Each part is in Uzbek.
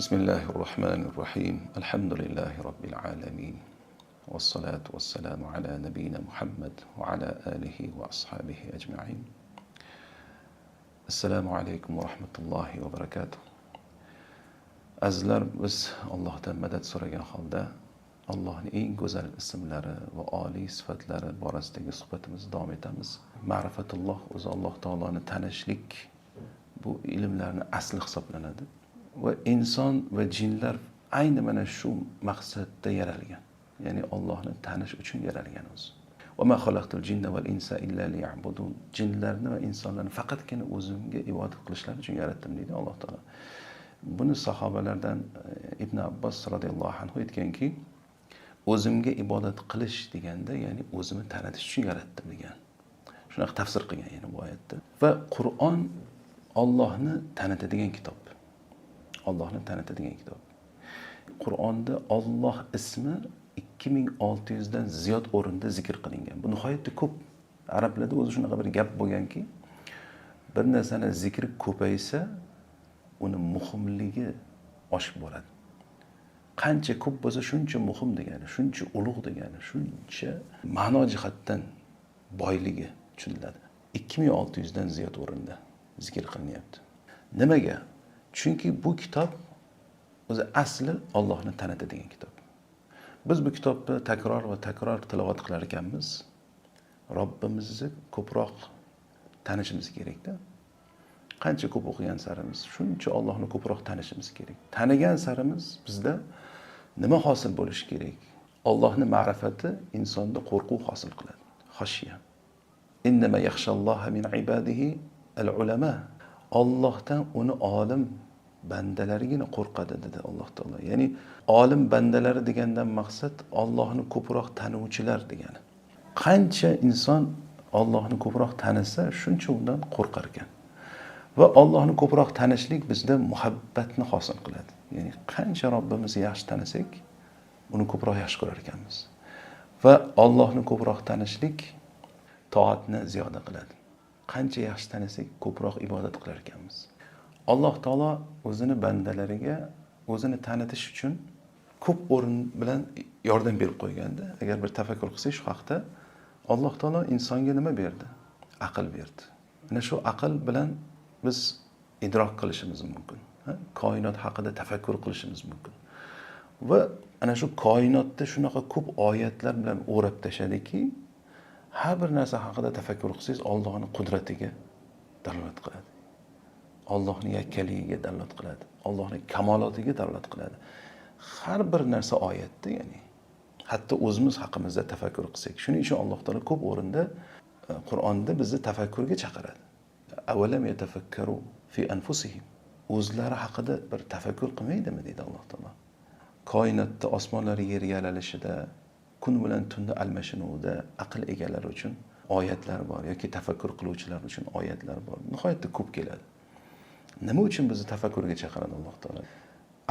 بسم الله الرحمن الرحيم الحمد لله رب العالمين والصلاة والسلام على نبينا محمد وعلى آله وأصحابه أجمعين. Assalomu alaykum va rahmatullohi va barakatuh. Azizlar, biz Allohdan madad so'ragan holda Allohning eng go'zal ismlari va oliy sifatlari borasidagi suhbatimizni davom etamiz. Ma'rifatulloh o'zi Alloh taoloni tanishlik bu ilmlarning asli hisoblanadi va inson va jinlar ayni mana shu maqsadda yaralgan. Ya'ni Allohni tanish uchun yaralgan o'zi. Va ma xalaqtul jinna val insa illa liya'budun. Jinlarni va insonlarni faqatgina o'zimga ibodat qilishlari uchun yaratdim deydi Alloh taolo. Buni sahobalardan Ibn Abbos radhiyallohu anhu aytganki, o'zimga ibodat qilish deganda, ya'ni o'zimni tanitish uchun yaratdim degan. Shunaqa tafsir qilgan yana bu oyatda. Va Qur'on Allohni tanitadigan kitob. Allohni tanitadigan kitob. Qur'onda Alloh ismi 2600 dan ziyod o'rinda zikr qilingan. Bu nihoyatda ko'p. Arablarda o'zi shunaqa bir gap bo'lganki, bir narsani zikri ko'paysa, uni muhimligi oshib boradi. Qancha ko'p bo'lsa shuncha muhim degani, shuncha ulug' degani, shuncha ma'no jihatdan boyligi tushuniladi. 2600 dan ziyod o'rinda zikr qilinyapti. Nimaga? Chunki bu kitob o'zi asli Allohni tanitadigan kitob. Biz bu kitobni takror va takror tilovat qilar ekanmiz. Robbimizni ko'proq tanishimiz kerak-da. Qancha ko'p o'qigan sarimiz, shuncha Allohni ko'proq tanishimiz kerak. Tanigan sarimiz bizda nima hosil bo'lishi kerak? Allohning ma'rifati insonda qo'rquv hosil qiladi. Xoshiya. Innama yaxshalloha min ibadihi al-ulama. Allohdan uni olim bandalarigina qo'rqadi dedi Alloh taolo. Ya'ni olim bandalari degandan maqsad Allohni ko'proq tanuvchilar degani. Qancha inson Allohni ko'proq tanisa, shuncha undan qo'rqar ekan. Va Allohni ko'proq tanishlik bizda muhabbatni hosil qiladi. Ya'ni qancha Robbimizni yaxshi tanisak, uni ko'proq yaxshi ko'rar ekanmiz. Va Allohni ko'proq tanishlik toatni ziyoda qiladi. Qancha yaxshi tanisak, ko'proq ibodat qilar ekanmiz. Alloh taolo o'zini bandalariga o'zini tanitish uchun ko'p o'rin bilan yordam berib qo'yganda, agar bir tafakkur qilsak shu haqda, Alloh taolo insonga nima berdi? Aql berdi. Mana shu aql bilan biz idrok qilishimiz mumkin. Koinot haqida tafakkur qilishimiz mumkin. Va ana shu koinotda shunaqa ko'p oyatlar bilan o'rab tashadiki, har bir narsa haqida tafakkur qilsangiz Allohning qudratiga dalolat qiladi. Allohning yakkaligiga dalolat qiladi. Allohning kamolotiga dalolat qiladi. Har bir narsa oyatda, ya'ni hatto o'zimiz haqimizda tafakkur qilsak, shuning uchun Alloh taolo ko'p o'rinda Qur'onda bizni tafakkurga chaqiradi. Avalam yatafakkaru fi anfusihim. O'zlari haqida bir tafakkur qilmaydimi deydi Alloh taolo. Koinotda osmonlar yer yalalishida, kun bilan tunni almashinuvida aql egalari uchun oyatlar bor yoki tafakkur qiluvchilar uchun oyatlar bor. Nihoyatda ko'p keladi. Nima uchun bizni tafakkurga chaqiradi Alloh taolo?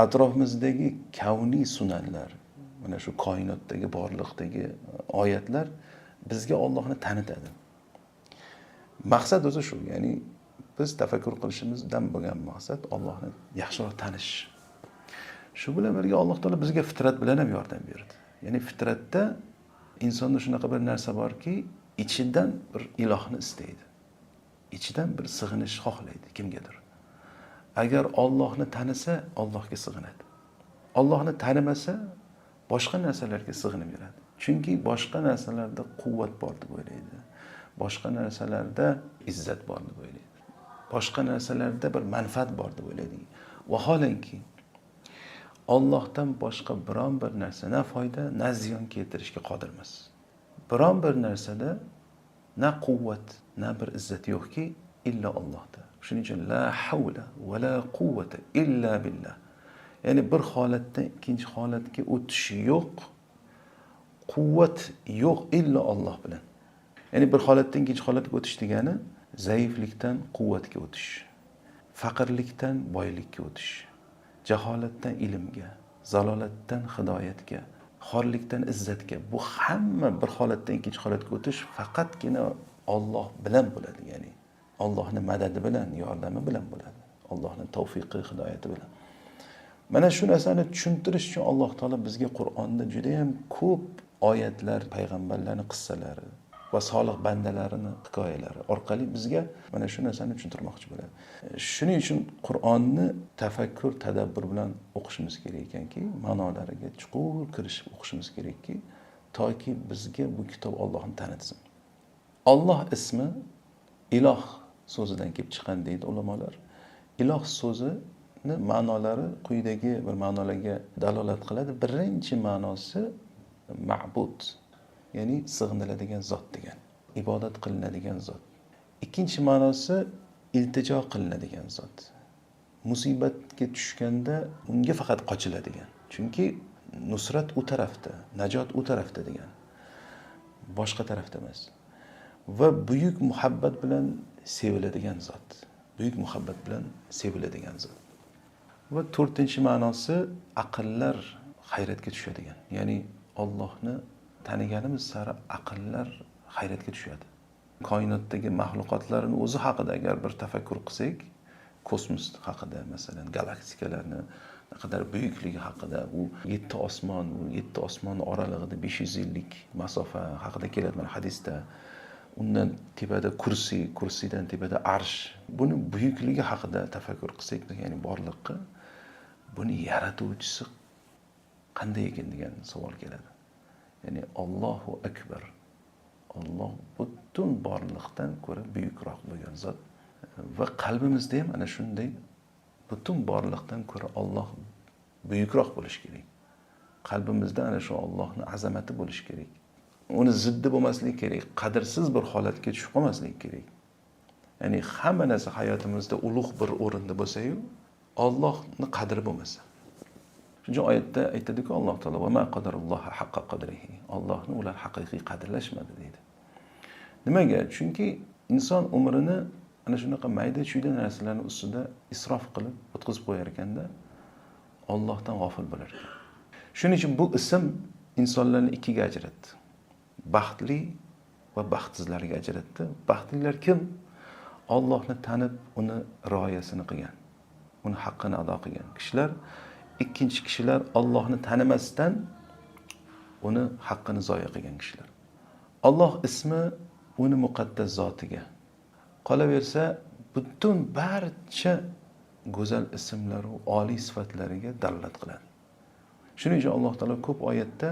Atrofimizdagi kavniy sunanlar, mana shu koinotdagi borliqdagi oyatlar bizga Allohni tanitadi. Maqsad o'zi shu, ya'ni biz tafakkur qilishimizdan bo'lgan maqsad Allohni yaxshiroq tanish. Shu bilan birga Alloh taolo bizga fitrat bilan ham yordam berdi. Ya'ni fitratda insonda shunaqa bir narsa borki, ichidan bir ilohni istaydi. Ichidan bir sig'inish xohlaydi kimgadir. Agar Allohni tanisa, Allohga sig'inadi. Allohni tanimasa, boshqa narsalarga sig'inib yuradi. Chunki boshqa narsalarda quvvat bor deb o'ylaydi. Boshqa narsalarda izzat bor deb o'ylaydi. Boshqa narsalarda bir manfaat bor deb o'ylaydi. Vaholanki Allohdan boshqa biron bir narsa na foyda, na ziyon keltirishga qodir emas. Biron bir narsada na quvvat, na bir izzat yo'qki, illa Allohda. Shuning uchun la havla va la quvvata illa billah. Ya'ni bir holatdan ikkinchi holatga o'tish yo'q, quvvat yo'q illa Alloh bilan. Ya'ni bir holatdan ikkinchi holatga o'tish degani zaiflikdan quvvatga o'tish, faqirlikdan boylikka o'tish, jaholatdan ilmga, zalolatdan hidoyatga, xorlikdan izzatga. Bu hamma bir holatdan ikkinchi holatga o'tish faqatgina Alloh bilan bo'ladi, ya'ni Allohning madadi bilan, yordami bilan bo'ladi. Allohning tavfiqi, hidoyati bilan. Mana shu narsani tushuntirish uchun Alloh taolo bizga Qur'onda juda ham ko'p oyatlar, payg'ambarlarning qissalari va solih bandalarini hikoyalari orqali bizga mana shu narsani tushuntirmoqchi bo'ladi. Shuning uchun Qur'onni tafakkur, tadabbur bilan o'qishimiz kerak ekanki, ma'nolariga chuqur kirishib o'qishimiz kerakki, toki bizga bu kitob Allohni tanitsin. Alloh ismi iloh so'zidan kelib chiqqan deydi ulamolar. Iloh so'zini ma'nolari quyidagi bir ma'nolarga dalolat qiladi. Birinchi ma'nosi ma'bud, ya'ni sig'iniladigan zot degan, ibodat qilinadigan zot. Ikkinchi ma'nosi iltijo qilinadigan zot. Musibatga tushganda unga faqat qochiladigan. Chunki nusrat u tarafda, najot u tarafda degan. Boshqa tarafda emas. Va buyuk muhabbat bilan seviladigan zot. Buyuk muhabbat bilan seviladigan zot. Va to'rtinchi ma'nosi aqllar hayratga tushadigan. Ya'ni Allohni taniganimiz sari aqllar hayratga tushadi. Koinotdagi mahluqotlarning o'zi haqida agar bir tafakkur qilsak, kosmos haqida, masalan, galaktikalarni naqadar buyukligi haqida, u 7 osmon, u 7 osmonning oralig'ida 500 yillik masofa haqida keladi mana hadisda. Undan tepada kursiy, kursiydan tepada arsh. Buni buyukligi haqida tafakkur qilsak, ya'ni borliqqa, buni yaratuvchisi qanday ekan degan savol keladi. Ya'ni Allohu akbar. Alloh butun borliqdan ko'ra buyukroq bo'lgan zot va qalbimizda ham ana shunday butun borliqdan ko'ra Alloh buyukroq bo'lishi kerak. Qalbimizda ana shu Allohning azamati bo'lishi kerak. Uni ziddi bo'lmasligi kerak, qadrsiz bir holatga tushib qolmasligi kerak. Ya'ni hamma narsa hayotimizda ulug' bir o'rinda bo'lsa-yu, Allohning qadri bo'lmasa. Shuncha oyatda aytadi-ku Alloh taolo va ma qadarulloha haqqa qadrihi. Allohni ular haqiqiy qadrlashmadi deydi. Nimaga? Chunki inson umrini ana shunaqa mayda-chuyda narsalarning ustida isrof qilib o'tkazib qo'yar ekanda, Allohdan g'ofil bo'lar ekan. Shuning uchun bu ism insonlarni ikkiga ajratdi. Baxtli va baxtsizlarga ajratdi. Baxtlilar kim? Allohni tanib, uni rioyasini qilgan, uni haqqini ado qilgan kishilar. Ikkinchi kishilar Allohni tanimasdan uni haqqini zoya qilgan kishilar. Alloh ismi uni muqaddas zotiga. Qolaversa, butun barcha go'zal ismlar va oliy sifatlariga dalolat qiladi. Shuning uchun Alloh taolo ko'p oyatda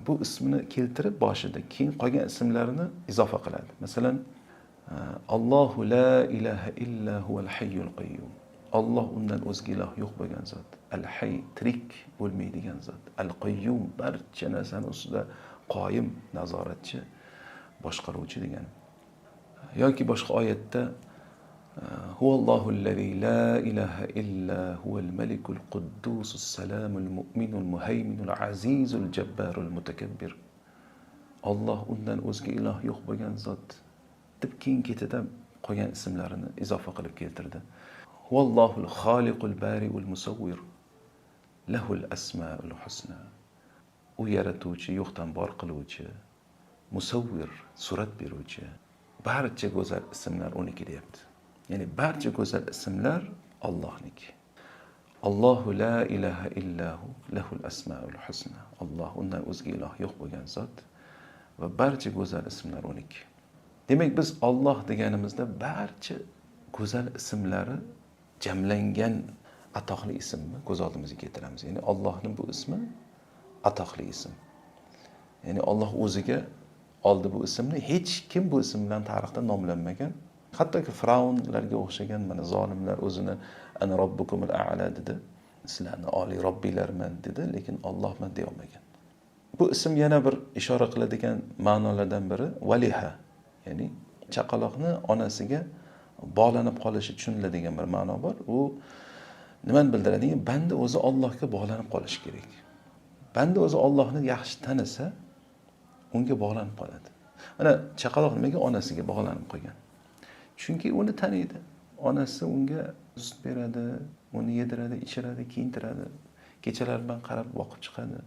bu ismini keltirib boshida keyin qolgan ismlarini izofa qiladi. Masalan, Allohu la ilaha illa huval hayyul qayyum. Alloh undan o'zga iloh yo'q bo'lgan zot. Al-Hayy, tirik bo'lmaydigan zot. Al-Qayyum, barcha narsani ustida qoyim, nazoratchi, boshqaruvchi degan. Yoki boshqa oyatda Huvallohu allazi la ilaha illa huval malikul quddusus salamul mu'minul muhayminul azizul jabbarul mutakabbir. Alloh undan o'zga iloh yo'q bo'lgan zot deb keyin ketida qolgan ismlarini izofa qilib keltirdi. Huvallohul xoliqul bariul musawwir. Lahul asmaul husna. U yaratuvchi, yo'qdan bor qiluvchi, musavvir, surat beruvchi. Barcha go'zal ismlar uniki deyapti. Ya'ni barcha go'zal ismlar Allohniki. Allohu la ilaha illahu lahul asmaul husna. Alloh undan o'zga iloh yo'q bo'lgan zot va barcha go'zal ismlar uniki. Demak, biz Alloh deganimizda barcha go'zal ismlari jamlangan atoqli ismni ko'z oldimizga keltiramiz. Ya'ni Allohning bu ismi atoqli ism. Ya'ni Alloh o'ziga oldi bu ismni, hech kim bu ism bilan tarixda nomlanmagan. Hattoki Firavnlarga o'xshagan mana zolimlar o'zini ana robbukumul a'la dedi. Sizlarni oliy robbilarman dedi, lekin Allohman deya olmagan. Bu ism yana bir ishora qiladigan ma'nolardan biri valiha. Ya'ni chaqaloqni onasiga bog'lanib qolishi tushuniladigan bir ma'no bor. U nimani bildiradi? Banda o'zi Allohga bog'lanib qolishi kerak. Banda o'zi Allohni yaxshi tanisa, unga bog'lanib qoladi. Mana chaqaloq nimaga onasiga bog'lanib qolgan? Chunki uni taniydi. Onasi unga sut beradi, uni yediradi, ichiradi, kiyintiradi. Kechalar bilan qarab boqib chiqadi.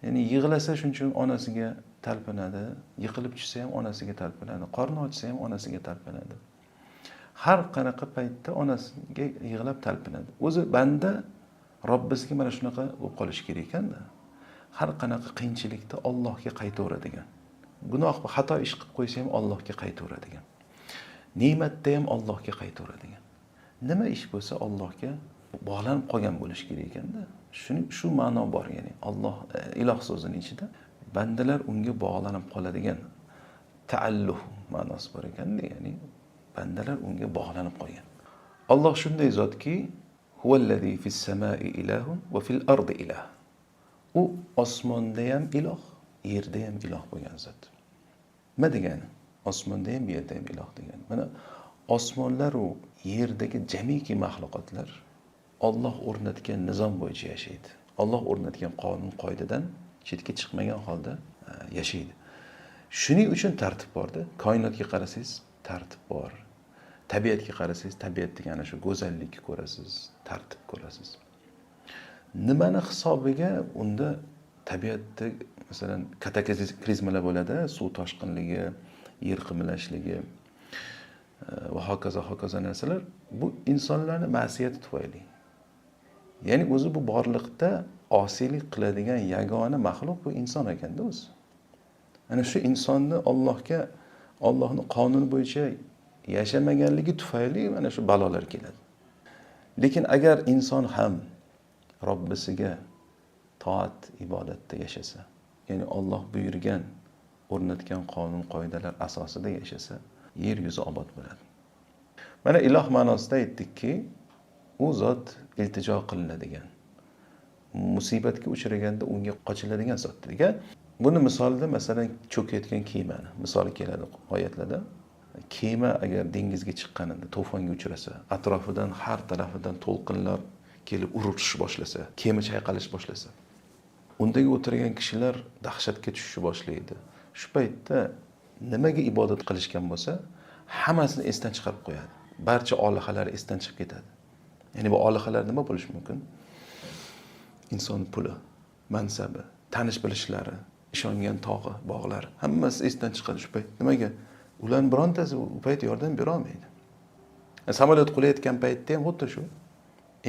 Ya'ni yig'lasa shuncha uchun onasiga talpinadi, yiqilib tushsa ham onasiga talpinadi, qorni ochsa ham onasiga talpinadi. Har qanaqa paytda onasiga yig'lab talpinadi. O'zi banda Robbimizga mana shunaqa bo'lib qolish kerak ekanda. Har qanaqa qiyinchilikda Allohga qaytaveradigan. Gunoh va xato ish qilib qo'ysa ham Allohga qaytaveradigan. Ne'matda ham Allohga qaytaveradigan. Nima ish bo'lsa Allohga bog'lanib qolgan bo'lish kerak ekanda. Shu ma'no bor, ya'ni Alloh iloh so'zining ichida bandalar unga bog'lanib qoladigan ta'alluh ma'nosi bor ekanda, ya'ni bandalar unga bog'lanib qolgan. Alloh shunday zotki, huvallazi fis samai ilahun va fil ardi ilah. U osmonda ham iloh, yerda ham iloh bo'lgan zot. Nima degani? Osmonda ham yerda ham iloh degani. Mana osmonlar va yerdagi jamiki mahluqotlar Alloh o'rnatgan nizom bo'yicha yashaydi. Alloh o'rnatgan qonun qoidadan chetga chiqmagan holda yashaydi. Shuning uchun tartib borda. Koinotga qarasangiz, tartib bor. Tabiatga qarasangiz, tabiatdagi ana shu go'zallikni ko'rasiz, tartib ko'rasiz. Nimani hisobiga unda tabiatda masalan kataklizmalar bo'ladi, suv toshqinligi, yer qimirlashligi va hokazo narsalar bu insonlarning ma'siyati tufayli. Ya'ni o'zi bu borliqda osiylik qiladigan yagona maxluq bu inson ekanda o'zi. Ana shu insonni Allohning qonuni bo'yicha yashamaganligi tufayli mana shu balolar keladi. Lekin agar inson ham Robbisiga toat, ibodatda yashasa, ya'ni Alloh buyurgan, o'rnatgan qonun qoidalar asosida yashasa, yer yuzi obod bo'ladi. Mana iloh ma'nosida aytdikki, u zot iltijo qilinadigan, musibatga uchraganda unga qochiladigan zot degan. Buni misolida masalan cho'kayotgan kemani misoli keladi oyatlarda. Kema agar dengizga chiqqanida to'fonga uchrasa, atrofidan har tarafidan to'lqinlar kelib urishib boshlasa, kema chayqalish boshlasa, undagi o'tirgan kishilar dahshatga tushishni boshlaydi. Shu paytda nimaga ibodat qilishgan bo'lsa, hammasini esdan chiqarib qo'yadi. Barcha olihalar esdan chiqib ketadi. Ya'ni bu olihalar nima bo'lishi mumkin? Inson puli, mansabi, tanish bilishlari, ishongan tog'i, bog'lar, hammasi esdan chiqadi shu payt. Nimaga? Ularning birontasi u payt yordam bera olmaydi. Samolyot qulayotgan paytda ham xuddi shu.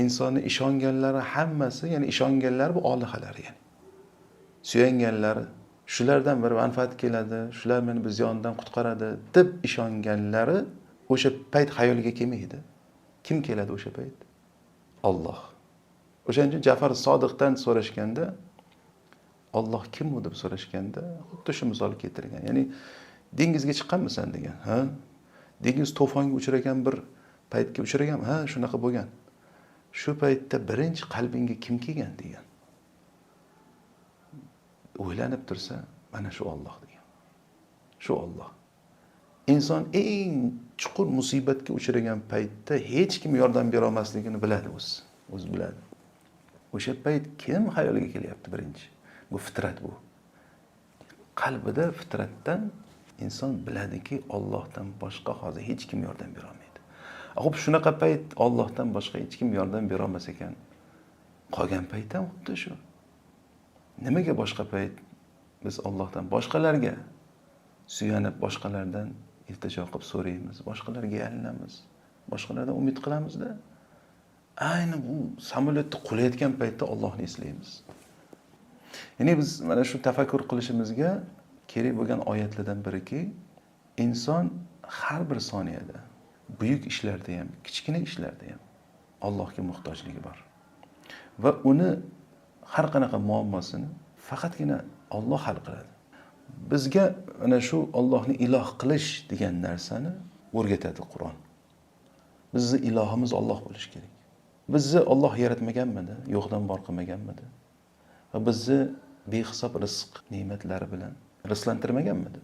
Insonni ishonganlari hammasi, ya'ni ishonganlar bu olihalar, ya'ni suyanganlari, shulardan bir manfaat keladi, shular meni biz yondan qutqaradi deb ishonganlari o'sha payt xayoliga kelmaydi. Kim keladi o'sha payt? Alloh. O'shaning uchun Ja'far Sodiqdan so'rashganda, Alloh kim u deb so'rashganda, xuddi shu misol keltirgan. Ya'ni dengizga chiqqanmisan degan. Ha? Dengiz to'fonga uchragan bir paytga uchraganmi? Ha, shunaqa bo'lgan. Shu paytda birinchi qalbingga kim kelgan degan. O'ylanib tursa, mana shu Alloh degan. Shu Alloh. Inson eng chuqur musibatga uchragan paytda hech kim yordam bera olmasligini biladi o'zi biladi. O'sha payt kim xayoliga kelyapti birinchi? Bu fitrat bu. Qalbida fitratdan inson biladiki, Allohdan boshqa hozir hech kim yordam bera olmaydi. Xo'p, shunaqa payt Allohdan boshqa hech kim yordam bera olmas ekan, qolgan payt ham xuddi shu. Nimaga boshqa payt biz Allohdan boshqalarga suyanib, boshqalardan iltijo qilib so'raymiz, boshqalarga yalinamiz, boshqalardan umid qilamizda? Ayni bu samolyotda qulayotgan paytda Allohni eslaymiz. Ya'ni biz mana shu tafakkur qilishimizga kerak bo'lgan oyatlardan biriki, inson har bir soniyada, buyuk ishlarda ham, kichkina ishlarda ham Allohga muhtojligi bor. Va uni har qanaqa muammosini faqatgina Alloh hal qiladi. Bizga mana shu Allohni iloh qilish degan narsani o'rgatadi Qur'on. Bizning ilohimiz Alloh bo'lishi kerak. Bizni Alloh yaratmaganmidi, yo'qdan bor qilmaganmidi? Va bizni behisob rizq ne'matlari bilan rizqlantirmaganmidi?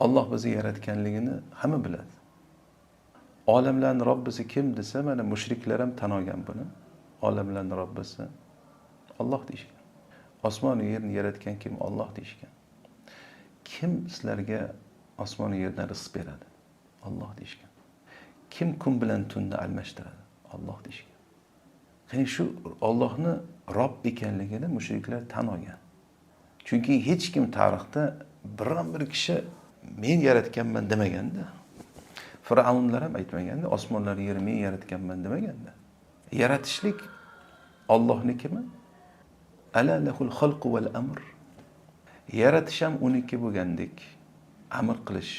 Alloh bizni yaratganligini hamma biladi. Olamlarning Robbisi kim desa, mana mushriklar ham tan olgan buni. Olamlarning Robbisi Alloh deyishgan. Osmon va yerni yaratgan kim? Alloh deyishgan. Kim sizlarga osmon va yerdan rizq beradi? Alloh deyishgan. Kim kun bilan tunni almashtiradi? Alloh deyishgan. Ya'ni shu Allohni Robb ekanligini mushriklar tan olgan. Chunki hech kim tarixda biron bir kishi men yaratganman demaganda. Fir'avnlar ham aytmaganda, osmonlar yerni men yaratganman demaganda. Yaratishlik Allohnikimi? Ala lahul xalqu val amr. Yaratish ham uniki bo'lgandek, amr qilish,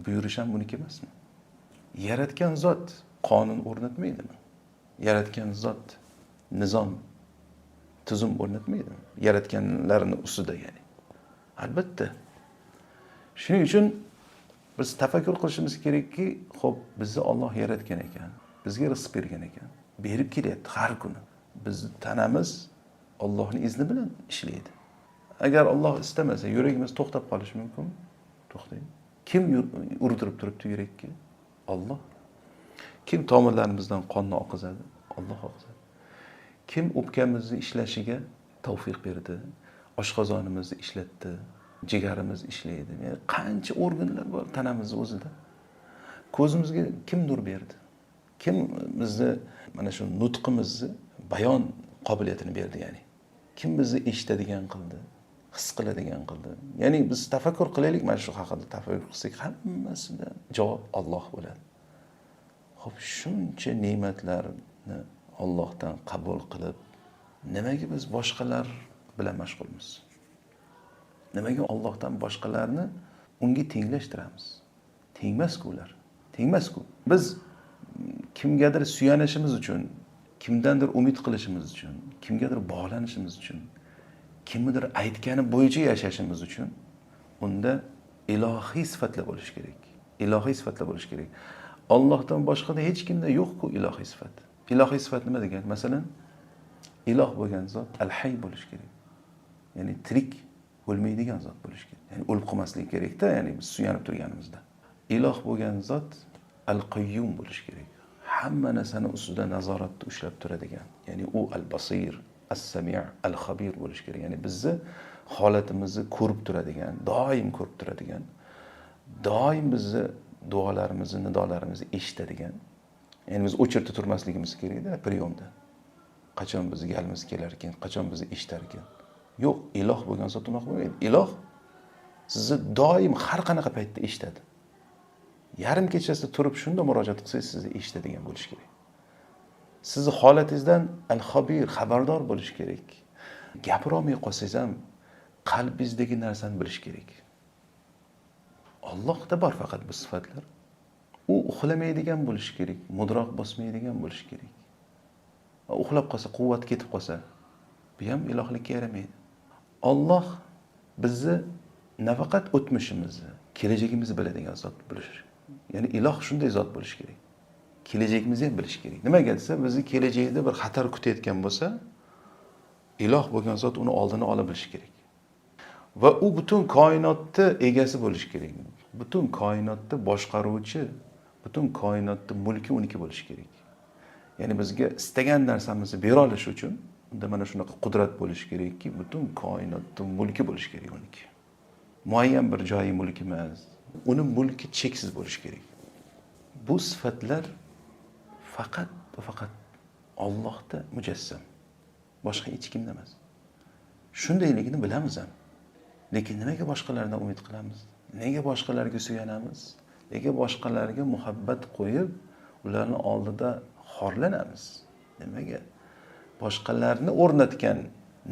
buyurish ham uniki emasmi? Yaratgan zot qonun o'rnatmaydimi? Yaratgan zot nizom, tuzum o'rnatmaydimi? Yaratganlarning ustida ya'ni. Albatta. Shuning uchun biz tafakkur qilishimiz kerakki, xo'p, bizni Alloh yaratgan ekan, bizga rizq bergan ekan, berib kelyapti har kuni. Bizning tanamiz Allohning izni bilan ishlaydi. Agar Alloh istamasa, yuragimiz to'xtab qolishi mumkinmi? To'xtaydi. Kim urdirib turibdi yurakka? Alloh. Kim tomirlarimizdan qonni oqizadi? Alloh oqizadi. Kim o'pkamizni ishlashiga tavfiq berdi? Oshqozonimizni ishlatdi, jigarimiz ishlaydi. Yani qancha organlar bor tanamizning o'zida. Ko'zimizga kim nur berdi? Kim bizni mana shu nutqimizni bayon qobiliyatini berdi ya'ni? Kim bizni eshitadigan qildi? His qiladigan qildi? Ya'ni biz tafakkur qilaylik, mana shu haqida tafakkur qilsak, hammasida javob Alloh bo'ladi. Xo'p, shuncha ne'matlarni Allohdan qabul qilib, nimaga biz boshqalar bilan mashg'ulmiz? Nimaga Allohdan boshqalarni unga tenglashtiramiz? Tengmas-ku ular. Tengmas-ku. Biz kimgadir suyanishimiz uchun, kimdandir umid qilishimiz uchun, kimgadir bog'lanishimiz uchun, kimnidir aytgani bo'yicha yashashimiz uchun unda ilohiy sifatlar bo'lishi kerak. Ilohiy sifatlar bo'lishi kerak. Allohdan boshqada hech kimda yo'q-ku ilohiy sifat. Ilohiy sifat nima degan? Masalan, iloh bo'lgan zot al-hayy bo'lishi kerak. Ya'ni tirik, o'lmaydigan zot bo'lishi kerak. Ya'ni o'lib qolmasligi kerak-da, ya'ni biz suyanib turganimizda. Iloh bo'lgan zot al-qayyum bo'lishi kerak. Hamma narsani ustida nazoratda ushlab turadigan. Ya'ni u al-basir, as-sami', al-khabir bo'lishi kerak. Ya'ni bizni holatimizni ko'rib turadigan, doim ko'rib turadigan, doim bizni duolarimizni, nidolarimizni eshitadigan. Ya'ni biz o'chirib turmasligimiz kerak-da, priyomda. Qachon bizga galimiz kelar ekan, qachon bizni eshitar ekan. Yo'q, iloh bo'lgan zot unaqa bo'lmaydi. Iloh sizni doim har qanaqa paytda eshitadi. Yarim kechasida turib shunda murojaat qilsangiz sizni eshitadigan bo'lish kerak. Sizni holatingizdan al-xabir, xabardor bo'lish kerak. Gapira olmay qolsangiz ham qalbingizdagi narsani bilish kerak. Allohda bor faqat bu sifatlar. U uxlamaydigan bo'lish kerak, mudroq bosmaydigan bo'lish kerak. Uxlab qolsa, quvvat ketib qolsa, bu ham ilohlikka yaramaydi. Alloh bizni nafaqat o'tmishimizni, kelajagimizni biladigan zot bo'lish. Ya'ni iloh shunday zot bo'lish kerak. Kelajagimizni ham bilish kerak. Nimaga desa, bizni kelajakda bir xatar kutayotgan bo'lsa, iloh bo'lgan zot uni oldini ola bilish kerak. Va u butun koinotni egasi bo'lish kerak. Butun koinotni boshqaruvchi, butun koinotni mulki uniki bo'lish kerak. Ya'ni bizga istagan narsamizni bera olish uchun unda mana shunaqa qudrat bo'lish kerakki, butun koinotni mulki bo'lish kerak uniki. Muayyan bir joyi mulki emas, uni mulki cheksiz bo'lish kerak. Bu sifatlar faqat va faqat Allohda mujassam. Boshqa hech kimda emas. Shundayligini bilamiz ham. Lekin nimaga boshqalardan umid qilamiz? Nega boshqalarga suyanamiz? Nega boshqalarga muhabbat qo'yib, ularni oldida xorlanamiz? Nimaga? Boshqalarni o'rnatgan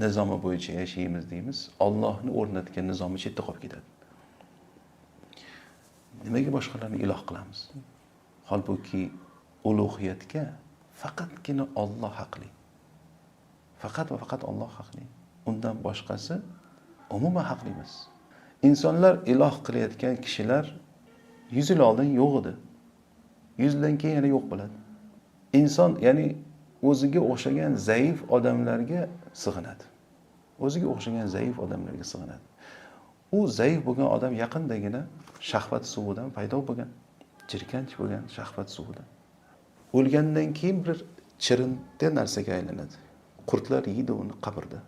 nizomi bo'yicha yashaymiz deymiz. Allohni o'rnatgan nizomi chetda qolib ketadi. Nimaga boshqalarni iloh qilamiz? Holbuki ulug'iyatga faqatgina Alloh haqli. Faqat va faqat Alloh haqli. Undan boshqasi umuman haqli emas. İnsanlar iloh qilayotgan kishilar 100 yil oldin yo'q edi. 100 yildan keyin yana yo'q bo'ladi. Inson, ya'ni o'ziga o'xshagan zaif odamlarga sig'inadi. O'ziga o'xshagan zaif odamlarga sig'inadi. U zaif bo'lgan odam yaqindagina shahvat suvidan paydo bo'lgan, jirkanch bo'lgan shahvat suvidan. O'lgandan keyin bir chirinta narsaga aylanadi. Qurtlar yeydi uni qabrda.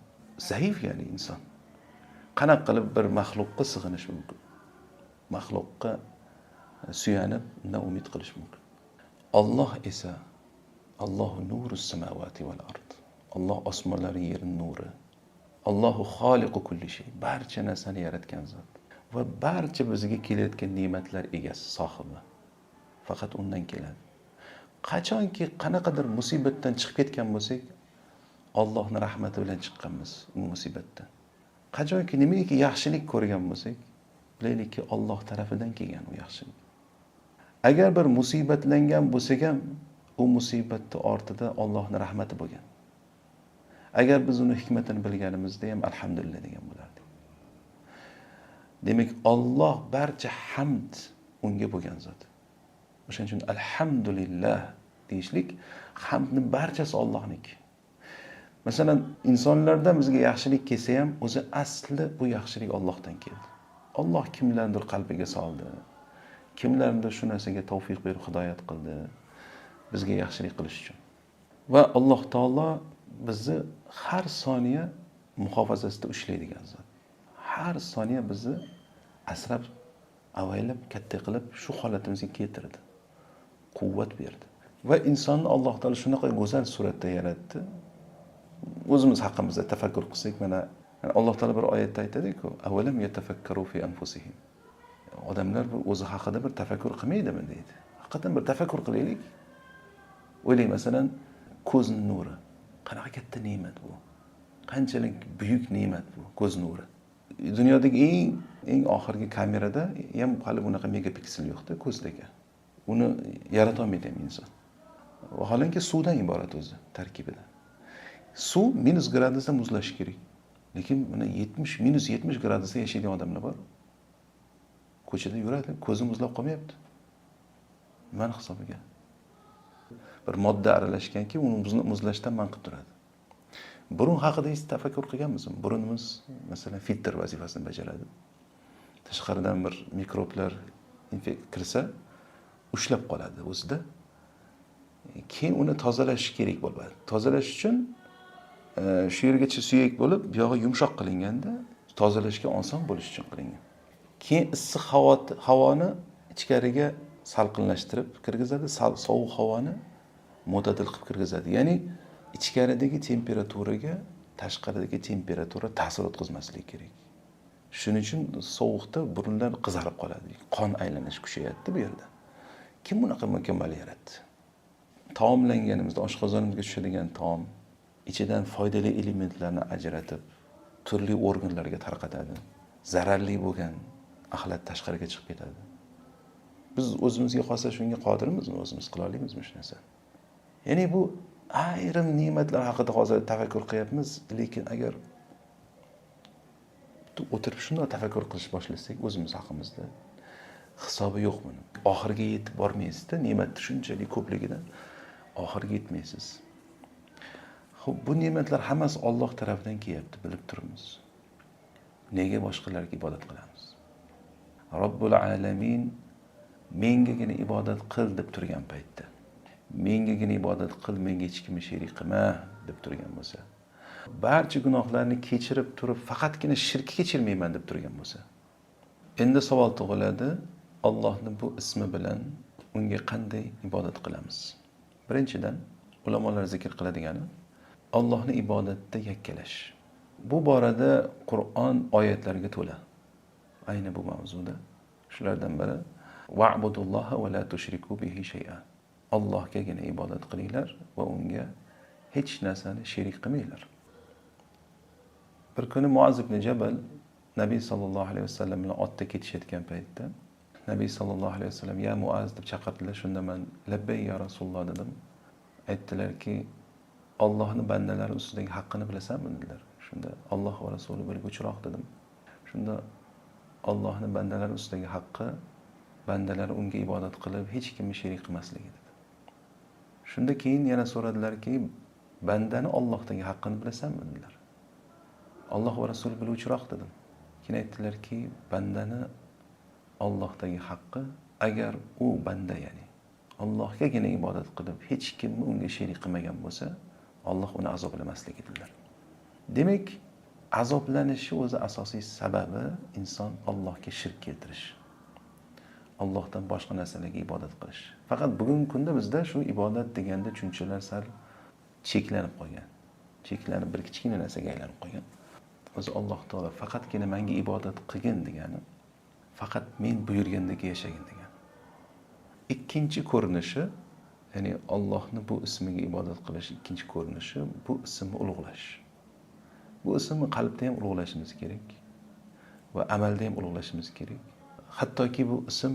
Zaif ya'ni inson. Qanaqa qilib bir maxluqqa sig'inish mumkin? Maxluqqa suyanib, undan umid qilish mumkin. Alloh esa Allohu nurus samawati val ard. Alloh osmonlar yerning nuri. Allohu xoliqu kulli shay. Barcha narsani yaratgan zot va barcha bizga kelayotgan ne'matlar egasi, sohibi. Faqat undan keladi. Qachonki qanaqadir musibatdan chiqib ketgan bo'lsak, Allohning rahmati bilan chiqqanmiz u musibatdan. Qachonki nimaiki yaxshilik ko'rgan bo'lsak, bilaylikki Alloh tarafidan kelgan u yaxshilik. Agar bir musibatlangan bo'lsak ham, u musibatning ortida Allohning rahmati bo'lgan. Agar biz uni hikmatini bilganimizda ham alhamdulillah degan bo'lardik. Demak, Alloh barcha hamd unga bo'lgan zot. O'shaning uchun alhamdulillah deyishlik, hamdning barchasi Allohniki. Masalan, insonlardan bizga yaxshilik kelsa ham, o'zi asli bu yaxshilik Allohdan keldi. Alloh kimlardir qalbiga soldi. Kimlardir shu narsaga tavfiq berib hidoyat qildi. Bizga yaxshilik qilish uchun. Va Alloh taolo bizni har soniya muhofazasida ushlaydigan zot. Har soniya bizni asrab, avaylab, katta qilib shu holatimizga keltirdi. Quvvat berdi. Va insonni Alloh taolo shunaqa go'zal suratda yaratdi. O'zimiz haqimizda tafakkur qilsak, mana Alloh taolo bir oyatda aytadi-ku, "Avalam yatafakkaru fi anfusihim." Odamlar o'zi haqida bir tafakkur qilmaydimi deydi. Haqiqatan bir tafakkur qilaylik. O'ylang, masalan, ko'zning nuri. Qanaqa katta ne'mat bu. Qanchalik buyuk ne'mat bu ko'z nuri. Dunyodagi eng oxirgi kamerada ham hali bunaqa megapiksel yo'qda ko'zdagi. Uni yarata olmaydi ham inson. Vaholanki suvdan iborat o'zi tarkibida. Suv minus gradusda muzlashi kerak. Lekin mana minus 70 gradusda yashaydigan odamlar bor. Ko'chada yuradi, ko'zi muzlab qolmayapti. Nimani hisobiga? Bir modda aralashganki, uni muzlashdan man qilib turadi. Burun haqida hech tafakkur qilganmizmi? Burunimiz masalan filtr vazifasini bajaradi. Tashqaridan bir mikroblar kirsa, ushlab qoladi o'zida. Keyin uni tozalash kerak bo'ladi. Tozalash uchun shu yergacha suyak bo'lib, bu yog'i yumshoq qilinganda, tozalashga oson bo'lish uchun qilingan. Keyin issiq havoni ichkariga salqinlashtirib kirgizadi, sovuq havoni mo'tadil qilib kirgizadi. Ya'ni ichkaridagi temperaturaga tashqaridagi temperatura ta'sir o'tkazmasligi kerak. Shuning uchun sovuqda burunlar qizarib qoladi. Qon aylanish kuchayadi bu yerda. Kim bunaqa mukammal yaratdi? Taomlanganimizda oshqozonimizga tushadigan taom ichidan foydali elementlarni ajratib, turli organlarga tarqatadi. Zararli bo'lgan axlat tashqariga chiqib ketadi. Biz o'zimizga qolsa shunga qodirmizmi? O'zimiz qila olamizmi shu narsani? Ya'ni bu ayrim ne'matlar haqida hozir tafakkur qilyapmiz, lekin agar o'tirib shunday tafakkur qilish boshlasak o'zimiz haqimizda hisobi yo'q buni. Oxiriga yetib bormaysiz-da, ne'mat shunchalik ko'pligidan oxiriga yetmaysiz. Xo'p, bu ne'matlar hammasi Alloh tarafidan kelyapti, bilib turibmiz. Nega boshqalarga ibodat qilamiz? Robbul alamin mengagina ibodat qil deb turgan paytda, mengagina ibodat qil, menga hech kimni sherik qilma deb turgan bo'lsa, barcha gunohlarni kechirib turib, faqatgina shirkka kechirmayman deb turgan bo'lsa, endi savol tug'iladi, Allohning bu ismi bilan unga qanday ibodat qilamiz? Birinchidan, ulamolar zikr qiladigani Allohni ibodatda yakkalash. Bu borada Qur'on oyatlariga to'la. Ayni bu mavzuda. Shulardan biri va'budulloha va la tushriku bihi shay'a. Allohgagina ibodat qilinglar va unga hech narsani sherik qilmanglar. Bir kuni Muaz ibn Jabal Nabiy sallallohu alayhi vasallam bilan otda ketishayotgan paytda Nabiy sallallohu alayhi vasallam ya Muaz deb chaqirdilar. Shunda men labbay ya Rasululloh dedim. Aytdilarki, Allohning bandalari ustidagi haqqini bilasanmi dedilar. Shunda Alloh va Rasuli bilguchiroq dedim. Shunda Allohning bandalari ustidagi haqqi bandalari unga ibodat qilib hech kimni sherik qilmasligi dedi. Shunda keyin yana so'radilarki, bandani Allohdagi haqqini bilasanmi dedilar. Alloh va Rasuli biluvchiroq dedim. Keyin aytdilarki, bandani Allohdagi haqqi agar u banda, ya'ni Allohgagina ibodat qilib hech kimni unga sherik qilmagan bo'lsa, Alloh uni azoblamasligi dedilar. Demak, azoblanishi o'zi asosiy sababi inson Allohga shirk keltirish. Allohdan boshqa narsalarga ibodat qilish. Faqat bugungi kunda bizda shu ibodat deganda tushunchalar sal cheklanib qolgan. Cheklanib bir kichkina narsaga aylanib qolgan. O'zi Alloh taolo faqatgina menga ibodat qilgin degani, faqat men buyurgandek yashagin degan. Ikkinchi ko'rinishi Ya'ni Allohni bu ismiga ibodat qilish ikkinchi ko'rinishi bu ismni ulug'lash. Bu ismni qalbda ham ulug'lashimiz kerak va amalda ham ulug'lashimiz kerak. Hattoki bu ism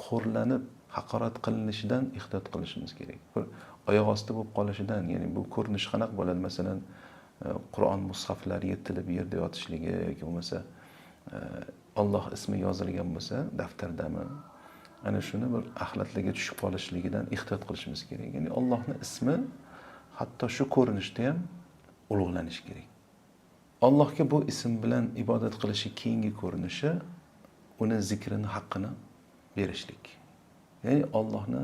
xo'rlanib, haqorat qilinishidan ehtiyot qilishimiz kerak. Bir oyoq osti bo'lib qolishidan, ya'ni bu ko'rinish qanaqa bo'ladi? Masalan, Qur'on mushaflari yetilib yerda yotishligi yoki bo'lmasa Alloh ismi yozilgan bo'lsa daftardami, ana shuni bir axlatlarga tushib qolishligidan ehtiyot qilishimiz kerak. Ya'ni Allohning ismi hatto shu ko'rinishda ham ulug'lanishi kerak. Allohga bu ism bilan ibodat qilishi keyingi ko'rinishi uni zikrini haqqini berishlik. Ya'ni Allohni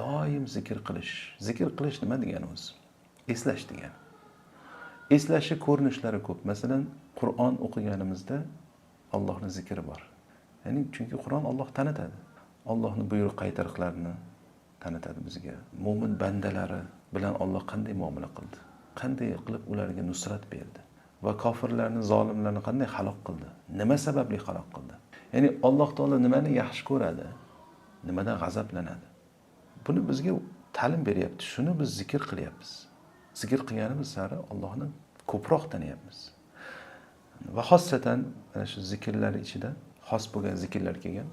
doim zikr qilish. Zikr qilish nima degani o'zi? Eslash degani. Eslashi ko'rinishlari ko'p. Masalan, Qur'on o'qiganimizda Allohning zikri bor. Ya'ni chunki Qur'on Alloh tanitadi. Allohning buyruq qaytariqlarini tanitadi bizga. Mo'min bandalari bilan Alloh qanday muomala qildi? Qanday qilib ularga nusrat berdi? Va kofirlarni, zolimlarni qanday halok qildi? Nima sababli halok qildi? Ya'ni Alloh taolo nimani yaxshi ko'radi? Nimadan g'azablanadi? Buni bizga ta'lim beryapti. Shuni biz zikr qilyapmiz. Zikr qilganimiz sari Allohni ko'proq taniyapmiz. Va xosatan mana shu zikrlar ichida xos bo'lgan zikrlar kelgan.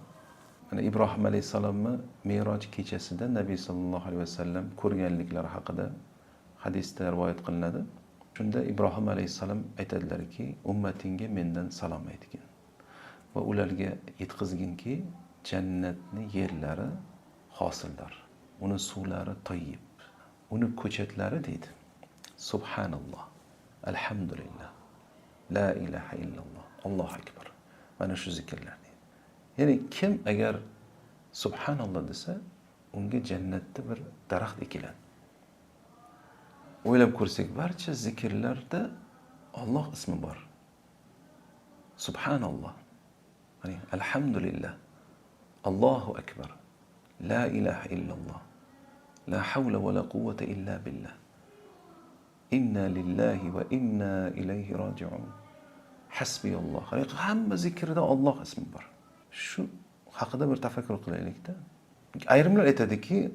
Mana Ibrohim alayhisalomni Me'roj kechasida Nabiy sallallohu alayhi vasallam ko'rganliklari haqida hadisda rivoyat qilinadi. Shunda Ibrohim alayhisalom aytadilarki, ummatingga mendan salom aytgin va ularga yetkazginki, jannatni yerlari hosildor, uni suvlari toyib, uni ko'chatlari deydi. Subhanalloh, alhamdulillah, la ilaha illalloh, Allohu akbar. Mana shu zikrlar deydi. Ya'ni kim agar subhanalloh desa, unga jannatda bir daraxt ekiladi. O'ylab ko'rsak, barcha zikrlarda Alloh ismi bor. Subhanalloh, ya'ni alhamdulillah, Allohu akbar, la ilaha illalloh, la havla va la quvvata illa billah, inna lillahi va inna ilayhi roji'un, hasbiyalloh. Hamma zikrida Alloh ismi bor. Shu haqida bir tafakkur qilaylikda. Ayrimlar aytadiki,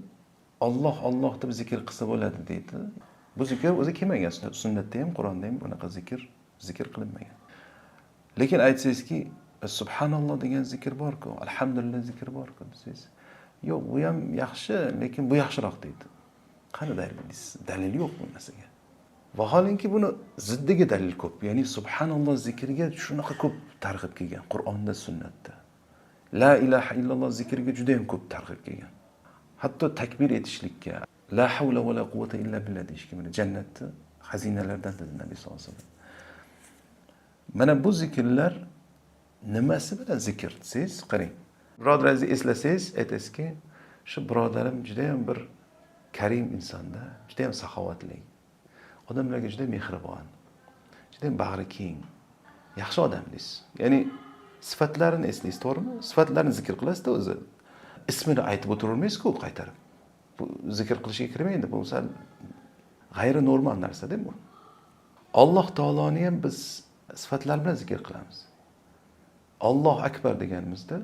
Alloh Alloh deb zikr qilsa bo'ladi deydi. Bu zikr o'zi kelmagan, sunnatda ham, Qur'onda ham bunaqa zikr qilinmagan. Lekin aytsangizki, subhanalloh degan zikr bor-ku, alhamdulillah zikr bor-ku desangiz, yo'q, bu ham yaxshi, lekin bu yaxshiroq deydi. Qani dalilingiz? Dalil yo'q bu narsaga. Vaholanki buni ziddiga dalil ko'p. Ya'ni subhanalloh zikriga shunaqa ko'p targ'ib kelgan Qur'onda, sunnatda. La ilaha illalloh zikriga juda ham ko'p targ'ib kelgan. Hatto takbir etishlikka, la havla va la quvvata illa billah deyishga, mana jannatni xazinalardan dedi Nabiy sollallohu alayhi vasallam. Mana bu zikrlar nimasi bilan zikr desangiz, qarang. Birodaringizni eslasangiz, aytasizki, shu birodarim juda ham bir karim insonda, juda ham saxovatli. Odamlarga juda mehribon, juda ham bag'ri keng, yaxshi odam deysiz. Ya'ni sifatlarini eslaysiz, to'g'rimi? Sifatlarini zikr qilasizda o'zi. Ismini aytib o'tirolmaysiz-ku qaytarib. Bu zikr qilishga kirmaydi, bu sal g'ayri normal narsa-da bu. Alloh taoloni ham biz sifatlar bilan zikr qilamiz. Alloh akbar deganimizda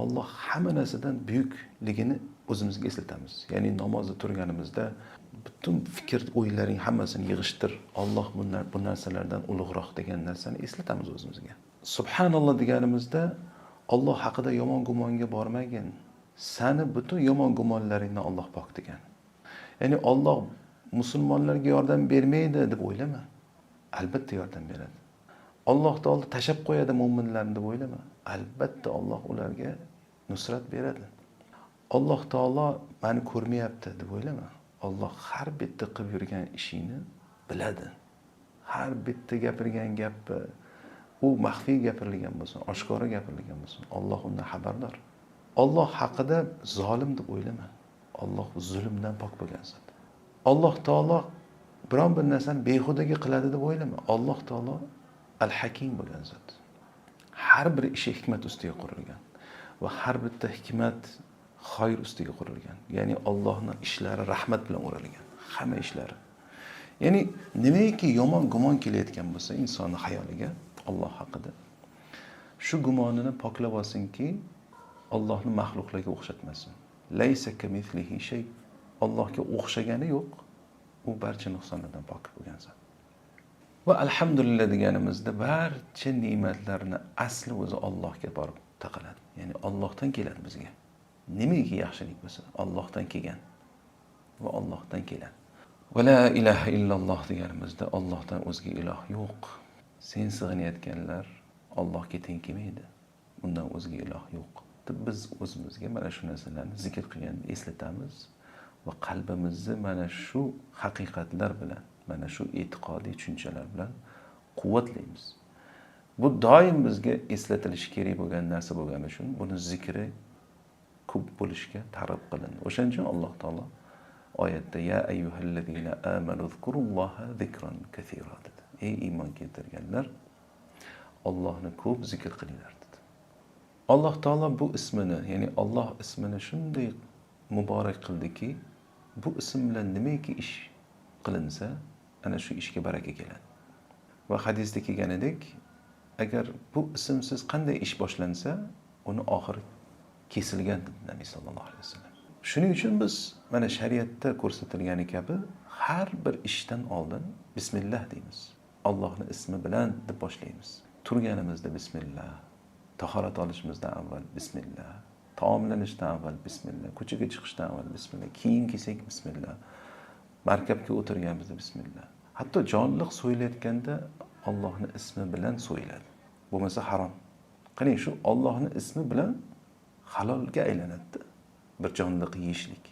Alloh hamma narsadan buyukligini o'zimizga eslatamiz. Ya'ni namozda turganimizda butun fikr, o'ylaring hammasini yig'ishtir. Alloh bu narsalardan ulug'roq degan narsani eslatamiz o'zimizga. Subhanalloh deganimizda Alloh haqida yomon gumonga bormagin. Sani butun yomon gumonlaringdan Alloh pok degan. Ya'ni Alloh musulmonlarga yordam bermaydi deb o'ylama. Albatta yordam beradi. Alloh taolo tashab qo'yadi mu'minlarni deb o'ylama. Albatta Alloh ularga nusrat beradi. Alloh taolo meni ko'rmayapti deb o'ylama. Alloh har bitta qilib yurgan ishingni biladi. Har bitta gapirgan gapi u maxfiy gapirilgan bo'lsin, oshkora gapirilgan bo'lsin, Alloh undan xabardor. Alloh haqida zolim deb o'ylama. Alloh zulmdan pok bo'lgan zot. Alloh taolo biron bir narsani behudaga qiladi deb o'ylama. Alloh taolo al-Hakim bo'lgan zot. Har bir ishi hikmat ustiga qurilgan va har bitta hikmat xayr ustiga qurilgan. Ya'ni Allohning ishlari rahmat bilan o'ralgan. Hamma ishlari. Ya'ni nimaiki yomon gumon kelayotgan bo'lsa insonning xayoliga Alloh haqida, shu gumonini poklab olsinki, Allohni maxluqlarga o'xshatmasin. Laysa kamithlihi shay. Allohga o'xshagani yo'q. U barcha nuqsonlardan pok bo'lgan zot. Va alhamdulillah deganimizda barcha ne'matlarni asli o'zi Allohga borib taqaladi. Ya'ni Allohdan keladi bizga. Nimaiki yaxshilik bo'lsa, Allohdan kelgan va Allohdan keladi. Va la ilaha illalloh deganimizda Allohdan o'zga iloh yo'q. Sen sig'inayotganlar Allohga teng kelmaydi. Undan o'zga iloh yo'q. Biz o'zimizga mana shu narsalarni zikr qilganda eslatamiz va qalbimizni mana shu haqiqatlar bilan, mana shu e'tiqodiy tushunchalar bilan quvvatlaymiz. Bu doim bizga eslatilishi kerak bo'lgan narsa bo'lgani uchun buni zikri ko'p bo'lishga targ'ib qilindi. O'shaning uchun Alloh taolo oyatda ya ayyuhallazina amanu zkurulloha zikran kaseera dedi. Ey iymon keltirganlar, Allohni ko'p zikr qilinglar dedi. Alloh taolo bu ismini, ya'ni Alloh ismini shunday muborak qildiki, bu ism bilan nimaiki ish qilinsa, ana shu ishga baraka keladi. Va hadisda kelganidek, agar bu ismsiz qanday ish boshlansa, uni oxiri kesilgan dedi Nabiy sallallohu alayhi vasallam. Shuning uchun biz mana shariatda ko'rsatilgani kabi har bir ishdan oldin bismillah deymiz. Allohning ismi bilan deb boshlaymiz. Turganimizda bismillah, tahorat olishimizdan avval bismillah, taomlanishdan avval bismillah, ko'chaga chiqishdan avval bismillah, kiyim kiysak bismillah, markabga o'tirganimizda bismillah. Hatto jonliq so'yilayotganda Allohning ismi bilan so'yiladi. Bo'lmasa harom. Qarang, shu Allohning ismi bilan halolga aylanadi. Bir jonliq yeyishlik.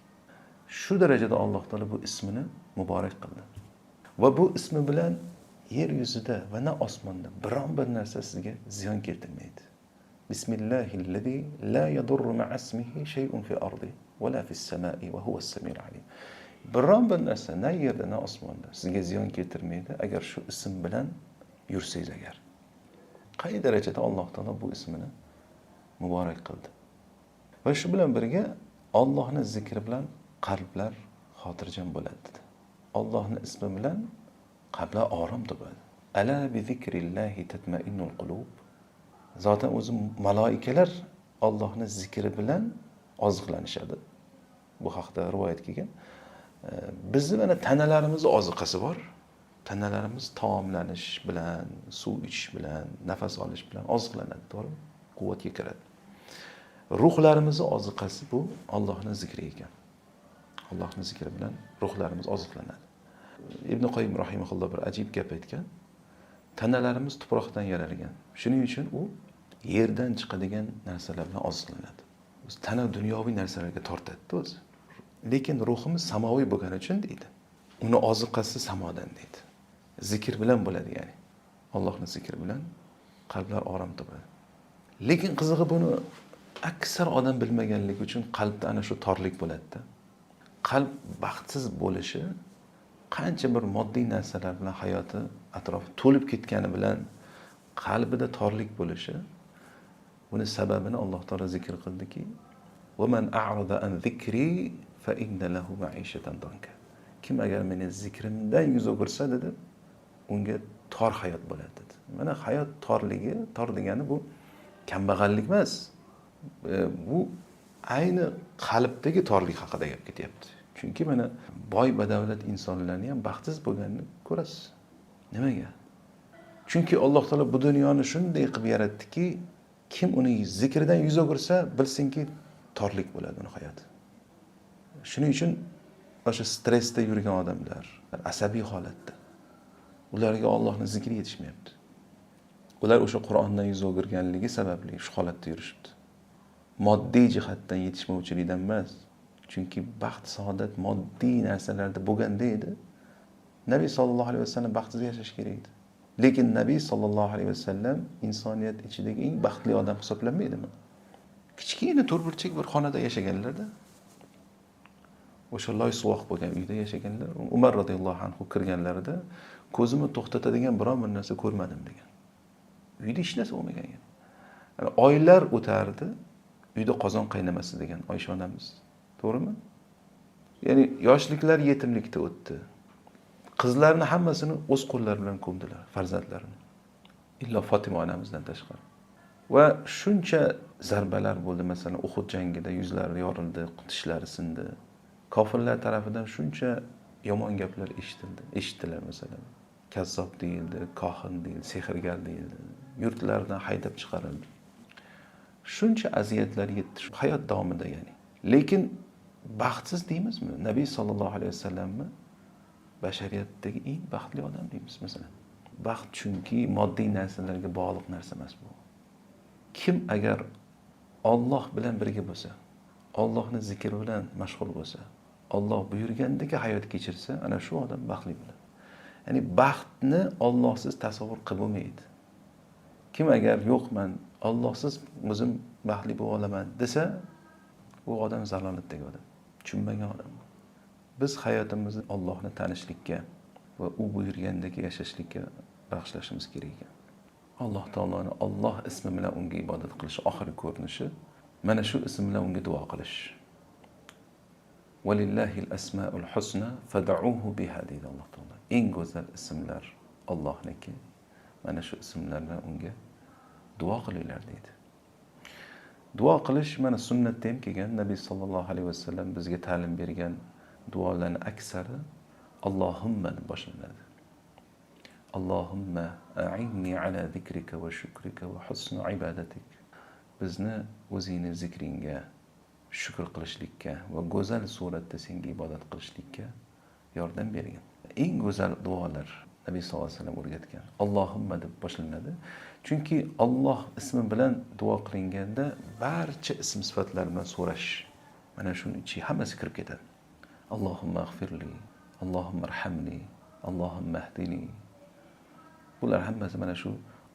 Shu darajada Alloh taolo bu ismini muborak qildi. Va bu ismi bilan yer yuzida va na osmonda biron bir narsa sizga ziyon keltirmaydi. Bismillahillazi la yadurru ma'asmihi shay'un fi ardi va la fis samai va huwas samiul alim. Biron bir narsa na yerda na osmonda sizga ziyon keltirmaydi agar shu ism bilan yursangiz agar. Qay darajada Alloh taolo bu ismini muborak qildi. Va shu bilan birga Allohning zikri bilan qalblar xotirjam bo'ladi dedi. Allohning ismi bilan qalblar orom topadi. Ala bi zikrillahi tatma'innul qulub. Zotan o'zi maloikalar Allohning zikri bilan oziqlanishadi. Bu haqda rivoyat kelgan. Bizni mana tanalarimiz oziqasi bor. Tanalarimiz taomlanish bilan, suv ichish bilan, nafas olish bilan oziqlanadi, to'g'rimi? Quvvatga kiradi. Ruhlarimiz oziqasi bu Allohning zikri ekan. Allohning zikri bilan ruhlarimiz oziqlanadi. Ibn Qoyyim rahimahulloh bir ajib gap aytgan. Tanalarimiz tuproqdan yaralgan. Shuning uchun u yerdan chiqadigan narsalar bilan oziqlanadi. Tana dunyoviy narsalarga tortadi o'zi. Lekin ruhimiz samoviy bo'lgani uchun deydi. Uni oziqasi samodan deydi. Zikr bilan bo'ladi ya'ni. Allohning zikri bilan qalblar orom topadi. Lekin qizig'i buni aksar odam bilmaganligi uchun qalbda ana shu torlik bo'ladi-da. Qalb baxtsiz bo'lishi qancha bir moddiy narsalar bilan hayoti atrofi to'lib ketgani bilan qalbida torlik bo'lishi, buni sababini Alloh taolo zikr qildiki, "Va man a'rada an zikri fa inna lahu ma'ishatan danka." Kim agar meni zikrimdan yuz o'girsa dedi, unga tor hayot bo'ladi dedi. Mana hayot torligi, tor degani bu kambag'allik emas. Bu ayni qalbdagi torlik haqida gap ketyapti. Chunki mana boy badavlat insonlarni ham baxtsiz bo'lganini ko'rasiz. Nimaga? Chunki Alloh taolo bu dunyoni shunday qilib yaratdiki, kim uni zikridan yuz o'girsa, bilsinki torlik bo'ladi uning hayoti. Shuning uchun o'sha stressda yurgan odamlar, asabiy holatda, ularga Allohning zikri yetishmayapti. Ular o'sha Qur'ondan yuz o'girganligi sababli shu holatda yurishibdi. Moddiy jihatdan yetishmovchilikdan emas. Chunki baxt, saodat moddiy narsalarda bo'lganda edi, Nabiy sallallohu alayhi vasallam baxtsiz yashash kerak edi. Lekin Nabiy sallallohu alayhi vasallam insoniyat ichidagi eng baxtli odam hisoblanmaydimi? Kichkina to'rtburchak bir xonada yashaganlarda, o'sha loy suvoq bo'lgan uyda yashaganlar, Umar radhiyallohu anhu kirganlarida ko'zimni to'xtatadigan biron bir narsa ko'rmadim degan. Uyda hech narsa bo'lmagan ekan. Yani oylar o'tardi, uyda qozon qaynamasdi degan Oysha onamiz. To'g'rimi? Ya'ni yoshliklar yetimlikda o'tdi. Qizlarni hammasini o'z qo'llari bilan ko'mdilar, farzandlarini. Illo Fatima onamizdan tashqari. Va shuncha zarbalar bo'ldi, masalan, Uhud jangida yuzlari yorildi, tishlari sindi. Kofirlar tarafidan shuncha yomon gaplar eshitdilar masalan. Kazzob deyildi, kohin deyildi, sehrgar deyildi. Yurtlaridan haydab chiqarildi. Shuncha aziyatlar yetdi hayot davomida ya'ni. Lekin baxtsiz deymizmi? Nabiy sollallohu alayhi vasallamni bashariyatdagi eng baxtli odam deymiz masalan. Baxt chunki moddiy narsalarga bog'liq narsa emas bu. Kim agar Alloh bilan birga bo'lsa, Allohning zikri bilan mashg'ul bo'lsa, Alloh buyurgandek hayot kechirsa, ana shu odam baxtli bo'ladi. Ya'ni baxtni Allohsiz tasavvur qilib bo'lmaydi. Kim agar yo'q men Allohsiz o'zim baxtli bo'la olaman desa, u odam zalolatdagi odam, tushunmagan odam. Biz hayotimizni Allohni tanishlikka va u buyurgandek yashashlikka bag'ishlashimiz kerak ekan. Alloh taoloni Alloh ismi bilan unga ibodat qilish oxirgi ko'rinishi mana shu ism bilan unga duo qilish. Valillahil asmaul husna fad'uhu biha deydi Alloh taolo. Eng go'zal ismlar Allohniki. Mana shu ismlar bilan unga duo qilinglar deydi. Duo qilish mana sunnatda ham kelgan. Nabiy sallallohu alayhi vasallam bizga ta'lim bergan duolarning aksari Allohumma deb boshlanadi. Allohumma a'inni ala zikrika va shukrika va husni ibadatik. Bizni o'zingni zikringga, shukr qilishlikka va go'zal suratda senga ibodat qilishlikka yordam bergin. Eng go'zal duolar Nabiy sallallohu alayhi vasallam o'rgatgan. Allohumma deb boshlanadi. Chunki Alloh ismi bilan duo qilinganda barcha ism sifatlar bilan so'rash. Mana shuning ichiga hammasi kirib ketadi. Allohumma ag'firli, Allohumma arhamni, Allohumma ahdini. Bular hammasi mana shu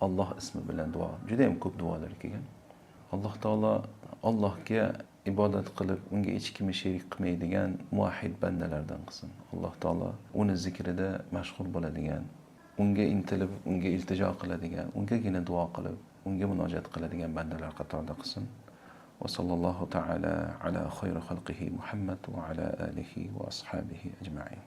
Alloh ismi bilan duo. Juda ham ko'p duolar kelgan. Alloh taolo Allohga ibodat qilib, unga hech kimni sherik qilmaydigan muvahhid bandalardan qilsin. Alloh taolo uni zikrida mashg'ul bo'ladigan, unga intilib, unga iltijo qiladigan, ungagina duo qilib, unga munojat qiladigan bandalar qatorida qilsin. Va sallallohu ta'ala ala khayri xalqihi Muhammad va ala alihi va ashabihi ajma'in.